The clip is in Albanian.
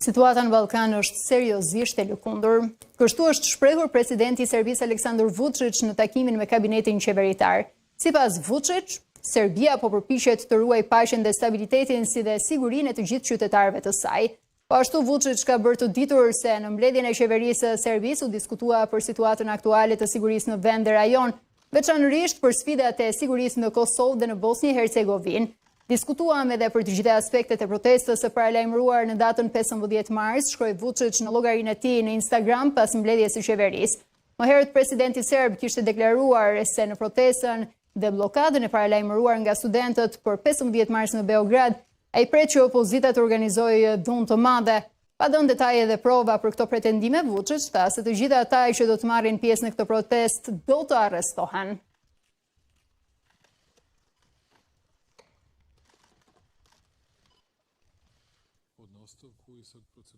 Situata në Ballkan është seriozisht e lëkundur. Kështu është shprehur presidenti i Serbisë Aleksandar Vučić në takimin me kabinetin qeveritar. Sipas Vučić, Serbia po përpiqet të ruajë paqen dhe stabilitetin si dhe sigurinë e të gjithë qytetarëve të saj. Po ashtu Vučić ka bërë të ditur se në mbledhjen e qeverisë së Serbisë u diskutua për situatën aktuale të sigurisë në vend dhe rajon, veçanërisht për sfidat e sigurisë në Kosovë dhe në Bosnjë-Hercegovinë. Diskutuam edhe për të gjitha aspektet e protestës së paralajmëruar në datën 15 mars, shkroi Vučić në llogarinë e tij në Instagram pas mbledhjes së qeverisë. Më herët presidenti serb kishte deklaruar se në protestën dhe bllokadën e paralajmëruar nga studentët për 15 mars në Beograd, ai pret që opozita të organizojë dhunë të madhe. Pa dhënë detaje dhe prova për këto pretendime, Vučić tha se të gjitha ata që do të marrin pjesë në këtë protest do të arrestohen. Од наставку и сад процедура